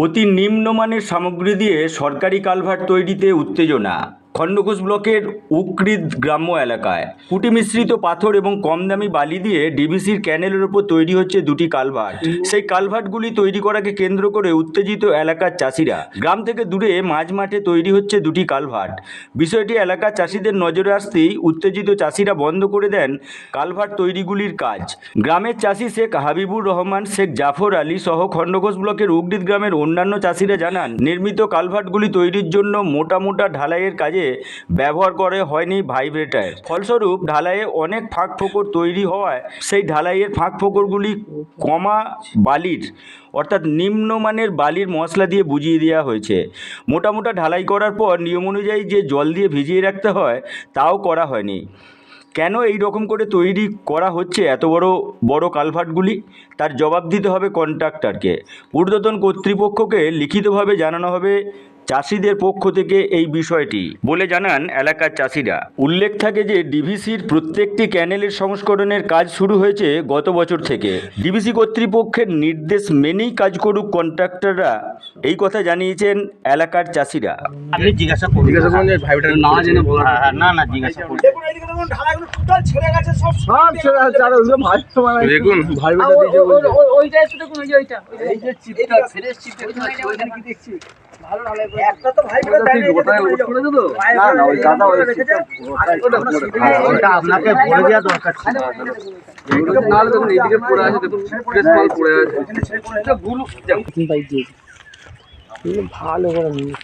অতি নিম্নমানের সামগ্রী দিয়ে সরকারি কালভার্ট তৈরিতে উত্তেজনা। খণ্ডঘোষ ব্লকের উকৃদ গ্রাম্য এলাকায় কুটি মিশ্রিত পাথর এবং কম দামি বালি দিয়ে ডিভিসির ক্যানেলের ওপর তৈরি হচ্ছে দুটি কালভার্ট। সেই কালভার্টগুলি তৈরি করাকে কেন্দ্র করে উত্তেজিত এলাকার চাষিরা। গ্রাম থেকে দূরে মাঝ মাঠে তৈরি হচ্ছে দুটি কালভার্ট। বিষয়টি এলাকার চাষিদের নজরে আসতেই উত্তেজিত চাষিরা বন্ধ করে দেন কালভার্ট তৈরিগুলির কাজ। গ্রামের চাষি শেখ হাবিবুর রহমান, শেখ জাফর আলী সহ খণ্ডঘোষ ব্লকের উকৃদ গ্রামের অন্যান্য চাষিরা জানান, নির্মিত কালভার্টগুলি তৈরির জন্য মোটা মোটা ঢালাইয়ের কাজে ব্যবহার করা হয়নি ভাইব্রেটার। ফলস্বরূপ ঢালাইয়ে অনেক ফাঁক ফোকর তৈরি হওয়ায় সেই ঢালাইয়ের ফাঁক ফোকরগুলি কমা বালির অর্থাৎ নিম্নমানের বালির মশলা দিয়ে বুঝিয়ে দেওয়া হয়েছে। মোটা মোটা ঢালাই করার পর নিয়ম অনুযায়ী যে জল দিয়ে ভিজিয়ে রাখতে হয় তাও করা হয়নি। কেন এই রকম করে তৈরি করা হচ্ছে এত বড় বড় কালভার্টগুলি, তার জবাব দিতে হবে কন্ট্রাক্টরকে। ঊর্ধ্বতন কর্তৃপক্ষকে লিখিতভাবে জানানো হবে চাষিদের পক্ষ থেকে এই বিষয়টি বলে জানান এলাকার চাষিরা। উল্লেখ থাকে যে ডিভিসির প্রত্যেকটি ক্যানেলের সংস্করণের কাজ শুরু হয়েছে গত বছর থেকে। ডিভিসি কর্তৃপক্ষের নির্দেশ মেনেই কাজ করুক কন্ট্রাক্টররা, এই কথা জানিয়েছেন এলাকার চাষিরা। আপনি জিজ্ঞাসা করুন ভাইটার না জেনে বলা না জিজ্ঞাসা করুন। দেখুন এইদিকে দেখুন ঢালাইগুলো টোটাল ছেড়ে গেছে, সব ছেড়ে গেছে। আর ওই ভাই তো মানে দেখুন ভাইটা দিতে ওইটা একটু দেখুন, ওইটা এই যে চিপটা ফ্রেশ চিপটা ওইখানে কি দেখছি ভালো ঢালাই করে একটা তো ভাই বলে দেয় গোটায় লোড করে দেব না না ওই দাদা ওই ওটা আপনাকে বলে দেওয়া দরকার ছিল। এইদিকে নালে দেখুন এইদিকে পড়ে আছে, দেখুন ফ্রেশ মাল পড়ে আছে, এটা গুলো দেখুন ভাই দিয়ে ভালো করে নিয়ে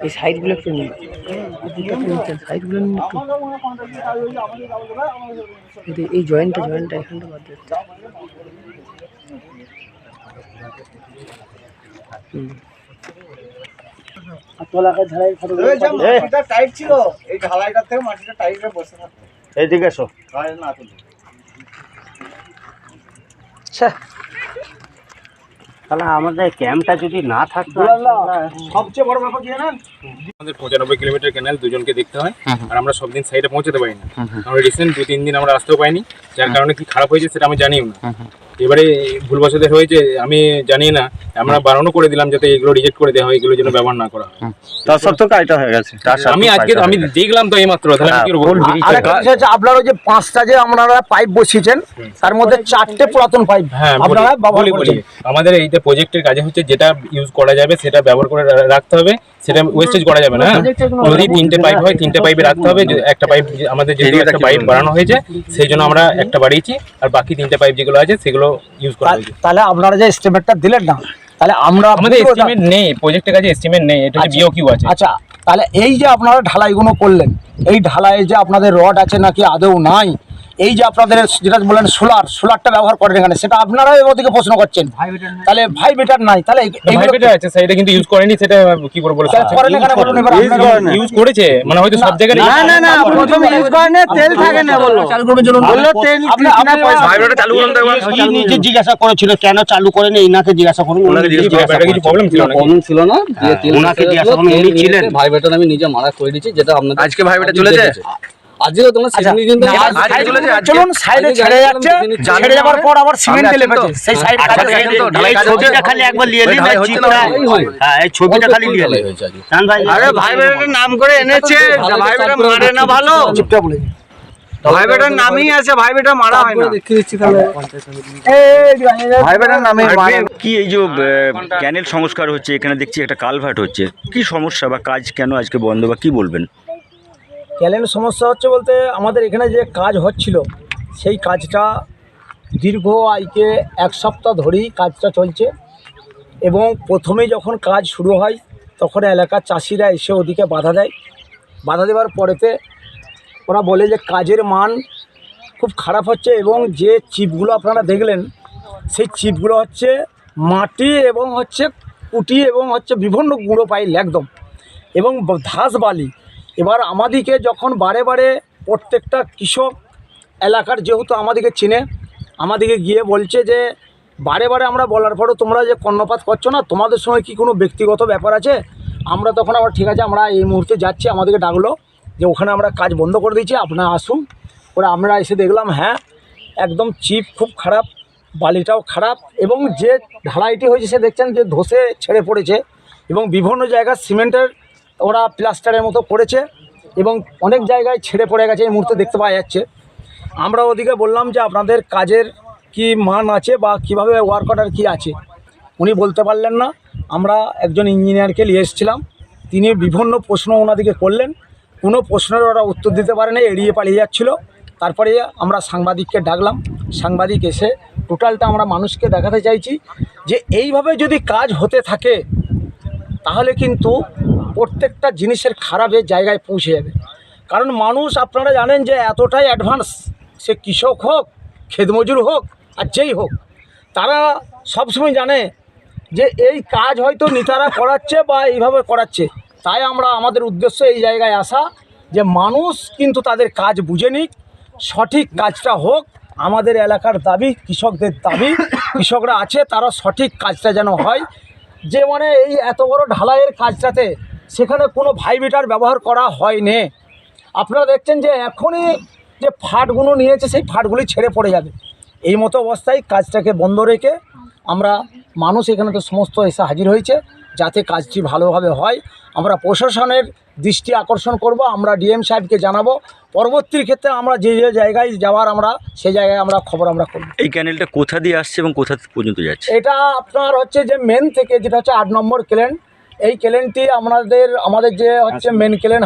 এই সাইডগুলো একটু নিন, সাইডগুলো নিন একটু। এই জয়েন্টটা এখানটা বাদ দিতে টাইট ছিল, এই ঢালাইটা থেকে মাটিটা টাইট হয়ে বসে থাকতো। এইদিকে এসো। না তুলো তাহলে আমাদের ক্যাম্পটা যদি না থাকতো, সবচেয়ে বড় ব্যাপার কি জানেন, আমাদের 95 কিলোমিটার ক্যানেল দুজনকে দেখতে হয়, আর আমরা সব দিন সাইডে পৌঁছাতে পারি না। আমরা রিসেন্ট 2-3 দিন আমরা আসতেও পাইনি, যার কারণে কি খারাপ হয়েছে সেটা আমি জানিও না। এবারে ভুলবশত হয়েছে আমি জানি না, আমরা বারণও করে দিলাম যাতে এগুলো রিজেক্ট করে দেওয়া হয়, এগুলো যেন ব্যবহার না করা হয়। তার সত্ত্বেও কাজটা হয়ে গেছে। আমি আজকে আমি দেখলাম তো এইমাত্র, তাহলে আমি কি করব? আপনার ওই যে 5টা যে আপনারা পাইপ বসিয়েছেন তার মধ্যে 4টে পুরাতন পাইপ আপনারা ব্যবহার করেছেন। আমাদের এইটা প্রজেক্টের কাজে হচ্ছে যেটা ইউজ করা যাবে সেটা ব্যবহার করে রাখতে হবে, সেটা ওয়েস্টেজ করা যাবে না। যদি 3টে পাইপ হয় 3টে পাইপে রাখতে হবে। একটা পাইপ আমাদের যেহেতু একটা পাইপ বাড়ানো হয়েছে সেই জন্য আমরা একটা বাড়িয়েছি, আর বাকি 3টে পাইপ যেগুলো আছে সেগুলো ইউজ করা হয়েছে। তাহলে আপনারা যে এস্টিমেটটা দিলেন না, তাহলে আমরা আমাদের এস্টিমেট নেই, প্রজেক্টের কাজে এস্টিমেট নেই, এটা হচ্ছে বিওকিউ আছে। আচ্ছা, তাহলে এই যে আপনারা ঢালাইগুলো করলেন, এই ঢালাইয়ে যে আপনাদের রড আছে নাকি আদৌ নাই, এই যে আপনাদের যেটা বলেন সোলারটা ব্যবহার করেন এখানে, সেটা আপনারাই ওদিকে প্রশ্ন করছেন। তাহলে ভাইব্রেটার নাই, তাহলে ভাইব্রেটার আছে সেটা কিন্তু ইউজ করেনি, সেটা কি করে বলবো? ইউজ করেছে মানে হয়তো সব জায়গায় না প্রথম ইউজ করেন তেল থাকে না বললো, চালু করবেন জন্য বললো তেল। ভাইব্রেটার চালু করুন তো একবার। নিজে জিজ্ঞাসা করেছিল কেন চালু করেন, এইনাকে জিজ্ঞাসা করুন। কিছু প্রবলেম ছিল না, প্রবলেম ছিল না, ওনাকে জিজ্ঞাসা করুন, উনি ছিলেন। ভাইব্রেটার আমি নিজে মারা করে দিয়েছি, যেটা আপনাদের আজকে ভাইব্রেটার চলেছে। আজকে তোমার সিজনি কিন্তু চলুন সাইডে ছেড়ে যাচ্ছে, ছেড়ে যাওয়ার পর আবার সিমেন্ট লেপেছে সেই সাইড ছবিটা খালি একবার নিয়ে নিন, হ্যাঁ এই ছবিটা খালি নিয়ে নিন। আরে ভাইব্রেটার নাম করে এনেছে, ভাইব্রেটার মারে না ভালো, চিপটা বলে ভাইব্রেটার নামই আছে, ভাইব্রেটার মারা হয় না। দেখে দিচ্ছি তাহলে ভাইব্রেটার নামে কি এই যে ক্যানেল সংস্কার হচ্ছে, এখানে দেখছি একটা কালভার্ট হচ্ছে, কি সমস্যা বা কাজ কেন আজকে বন্ধ বা কি বলবেন? ক্যানেলের সমস্যা হচ্ছে বলতে আমাদের এখানে যে কাজ হচ্ছিল সেই কাজটা দীর্ঘ আজকে 1 সপ্তাহ ধরেই কাজটা চলছে, এবং প্রথমেই যখন কাজ শুরু হয় তখন এলাকার চাষিরা এসে ওদিকে বাধা দেয়। বাধা দেওয়ার পরেতে ওরা বলে যে কাজের মান খুব খারাপ হচ্ছে, এবং যে চিপগুলো আপনারা দেখলেন সেই চিপগুলো হচ্ছে মাটি এবং হচ্ছে কুটি এবং হচ্ছে বিভিন্ন গুঁড়ো পাইল একদম, এবং ধাস বালি। এবার আমাদেরকে যখন বারে বারে প্রত্যেকটা কৃষক এলাকার যেহেতু আমাদেরকে চিনে, আমাদেরকে গিয়ে বলছে যে বারে বারে আমরা বলার পরও তোমরা যে কর্ণপাত করছো না, তোমাদের সঙ্গে কি কোনো ব্যক্তিগত ব্যাপার আছে? আমরা তখন আবার ঠিক আছে আমরা এই মুহূর্তে যাচ্ছি, আমাদেরকে ডাকলো যে ওখানে আমরা কাজ বন্ধ করে দিয়েছি, আপনারা আসুন। ওরা আমরা এসে দেখলাম হ্যাঁ একদম চিপ খুব খারাপ, বালিটাও খারাপ, এবং যে ঢালাইটি হয়েছে সে দেখছেন যে ধসে ছেড়ে পড়েছে, এবং বিভিন্ন জায়গায় সিমেন্টের ওরা প্লাস্টারের মতো করেছে, এবং অনেক জায়গায় ছেড়ে পড়ে গেছে এই মুহূর্তে দেখতে পাওয়া যাচ্ছে। আমরা ওদিকে বললাম যে আপনাদের কাজের কি মান আছে বা কীভাবে ওয়ার্ক অর্ডার কী আছে, উনি বলতে পারলেন না। আমরা একজন ইঞ্জিনিয়ারকে নিয়ে এসেছিলাম, তিনি বিভিন্ন প্রশ্ন ওনাদিকে করলেন, কোনো প্রশ্নের ওরা উত্তর দিতে পারেনি, এড়িয়ে পালিয়ে যাচ্ছিলো। তারপরে আমরা সাংবাদিককে ডাকলাম, সাংবাদিক এসে টোটালটা আমরা মানুষকে দেখাতে চাইছি যে এইভাবে যদি কাজ হতে থাকে তাহলে কিন্তু প্রত্যেকটা জিনিসের খারাপের জায়গায় পৌঁছে যাবে। কারণ মানুষ আপনারা জানেন যে এতটাই অ্যাডভান্স, সে কৃষক হোক, ক্ষেতমজুর হোক, আর যেই হোক, তারা সবসময় জানে যে এই কাজ হয়তো নেতারা করাচ্ছে বা এইভাবে করাচ্ছে। তাই আমরা আমাদের উদ্দেশ্য এই জায়গায় আসা যে মানুষ কিন্তু তাদের কাজ বুঝে নিক, সঠিক কাজটা হোক। আমাদের এলাকার দাবি, কৃষকদের দাবি, কৃষকরা আছে তারা সঠিক কাজটা যেন হয়। যে মানে এই এত বড় ঢালাইয়ের কাজটাতে সেখানে কোনো ভাইব্রেটার ব্যবহার করা হয়নি। আপনারা দেখছেন যে এখনই যে ফাটগুলো নিয়েছে সেই ফাটগুলি ছেড়ে পড়ে যাবে। এই মতো অবস্থায় কাজটাকে বন্ধ রেখে আমরা মানুষ এখানে তো সমস্ত এসে হাজির হয়েছে যাতে কাজটি ভালোভাবে হয়। আমরা প্রশাসনের দৃষ্টি আকর্ষণ করব, আমরা ডিএম সাহেবকে জানাবো। পরবর্তীর ক্ষেত্রে আমরা যে যে জায়গায় যাওয়ার আমরা সেই জায়গায় আমরা খবর আমরা করব। এই ক্যানেলটা কোথা দিয়ে আসছে এবং কোথা পর্যন্ত যাচ্ছে? এটা আপনার হচ্ছে যে মেন থেকে যেটা হচ্ছে 8 নম্বর ক্যানেল, এই ক্যানেলটি আমাদের যে হচ্ছে মেন ক্যানেল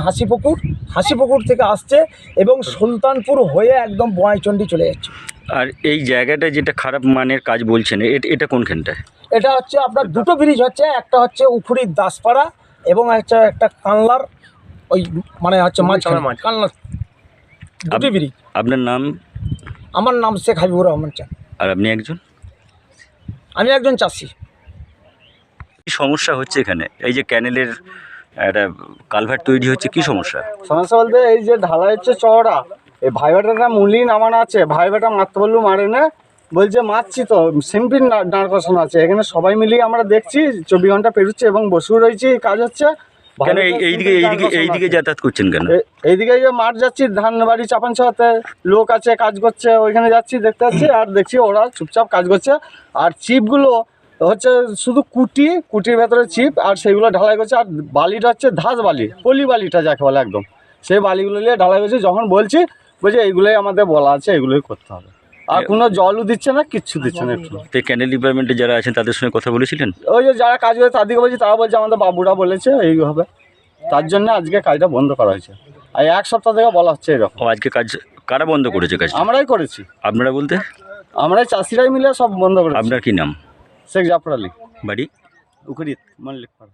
হাসিপুকুর থেকে আসছে এবং সুলতানপুর হয়ে একদম বোয়াইচন্ডী চলে যাচ্ছে। আর এই জায়গাটা যেটা খারাপ মানের কাজ বলছেন, এটা কোনখানটায়? এটা হচ্ছে আপনার দুটো ব্রিজ হচ্ছে, একটা হচ্ছে উখুড়ির দাসপাড়া এবং হচ্ছে একটা কানলার ওই মানে হচ্ছে কানলার দুটি ব্রিজ। আপনার নাম? আমার নাম শেখ হাবিবুর রহমান চান। আর আপনি একজন? আমি একজন চাষি। কি সমস্যা হচ্ছে এখানে? এই যে ক্যানেলের একটা কালভার্ট তৈরি হচ্ছে, কি সমস্যা? সমস্যা বলতে এই যে ঢালাই হচ্ছে চওড়া, এই ভাইবারটা মুলি নামানো আছে, ভাইবারটা মারতে বললেও মারে না, বলছে মারছি তো সিম্পিল দাঁড় কষানো আছে। এখানে সবাই মিলিয়ে আমরা দেখছি 24 ঘন্টা পেরোচ্ছে এবং বসেও রয়েছি, কাজ হচ্ছে। কেন এইদিকে যাতায়াত করছেন কেন? এইদিকে যে মাঠ যাচ্ছি, ধান বাড়ি চাপান ছোঁয়াতে লোক আছে কাজ করছে, ওইখানে যাচ্ছি দেখতে পাচ্ছি, আর দেখছি ওরা চুপচাপ কাজ করছে। আর চিপগুলো হচ্ছে শুধু কুটির ভেতরে চিপ, আর সেগুলো ঢালাই করছে। আর বালিটা হচ্ছে ধাস বালি, পলি বালিটা যাকে বলে একদম, সেই বালিগুলো নিয়ে ঢালাই করছে। যখন বলছে এইগুলোই আমাদের বলা আছে, এগুলোই করতে হবে। আর কোনো জলও দিচ্ছে না, কিচ্ছু দিচ্ছে না একটু। তো ক্যানেল ডিপার্টমেন্টে যারা আছেন তাদের সঙ্গে কথা বলেছিলেন? ওই যে যারা কাজ করে তাদেরকে বলছি, তারা বলছে আমাদের বাবুরা বলেছে এইভাবে, তার জন্য আজকে কাজটা বন্ধ করা হয়েছে। আর 1 সপ্তাহ থেকে বলা হচ্ছে এরকম। আজকে কাজ কারা বন্ধ করেছে? কাজ আমরাই করেছি। আপনারা বলতে? আমরাই চাষিরাই মিলে সব বন্ধ করেছি। আপনার কি নাম? শেখ জাফর আলী, বাড়ি? উখরিত মল্লিকপাড়া।